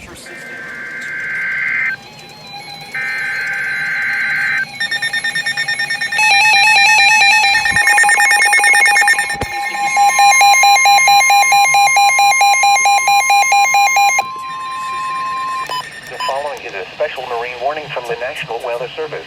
pressure system. The following is a special marine warning from the National Weather Service.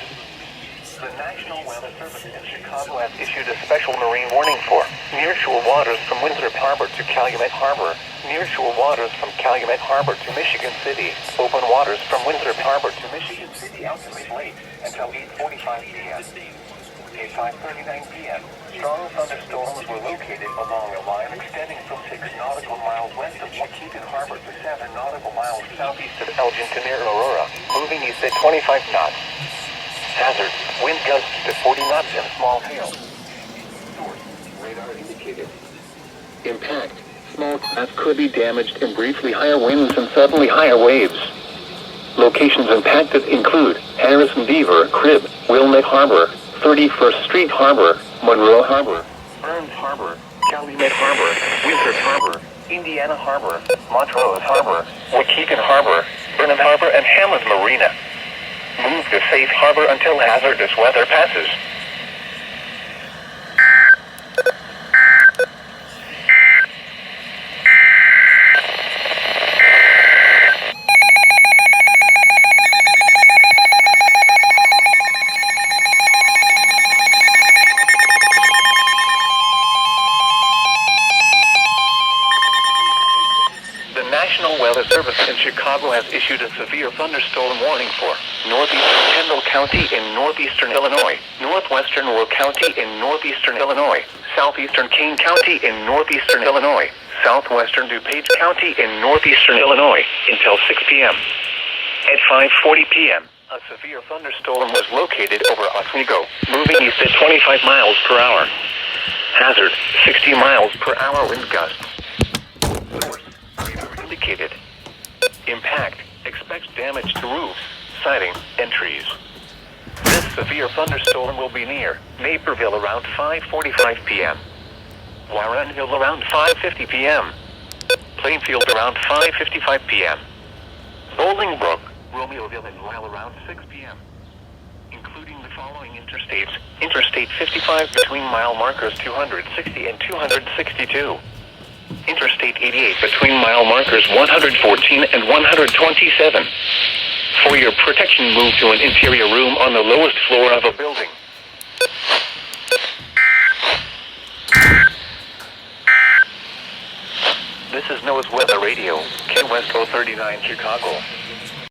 The National Weather Service in Chicago has issued a special marine warning for nearshore waters from Winthrop Harbor to Calumet Harbor, nearshore waters from Calumet Harbor to Michigan City, open waters from Winthrop Harbor to Michigan City out to mid-late until 8:45 p.m. At 5:39 p.m., strong thunderstorms were located along a line extending from 6 nautical miles west of Waukegan Harbor to 7 nautical miles southeast of Elgin to near Aurora, moving east at 25 knots. Hazard, wind gusts to 40 knots and small hail. Source, radar indicated. Impact, small craft could be damaged and briefly higher winds and suddenly higher waves. Locations impacted include Harrison Beaver, Crib, Wilmette Harbor, 31st Street Harbor, Monroe Harbor, Burns Harbor, Calumet Harbor, Winthrop Harbor, Indiana Harbor, Montrose Harbor, Waukegan Harbor, Burnham Harbor, and Hammond Marina. Move to safe harbor until hazardous weather passes. The National Weather Service in Chicago has issued a severe thunderstorm warning for northeastern Kendall County in northeastern Illinois, northwestern Will County in northeastern Illinois, southeastern Kane County in northeastern Illinois, southwestern DuPage County in northeastern Illinois until 6 p.m. At 5:40 p.m., a severe thunderstorm was located over Oswego, moving east at 25 miles per hour. Hazard, 60 miles per hour wind gusts. Source, radar indicated. Impact, expects damage to roofs, siding, and trees. This severe thunderstorm will be near Naperville around 5:45 p.m. Warren Hill around 5:50 p.m. Plainfield around 5:55 p.m. Bolingbrook, Romeoville, and Lyle around 6 p.m. Including the following interstates: Interstate 55 between mile markers 260 and 262. Interstate 88 between mile markers 114 and 127. For your protection, move to an interior room on the lowest floor of a building. This is NOAA's Weather Radio, Key West 039 Chicago.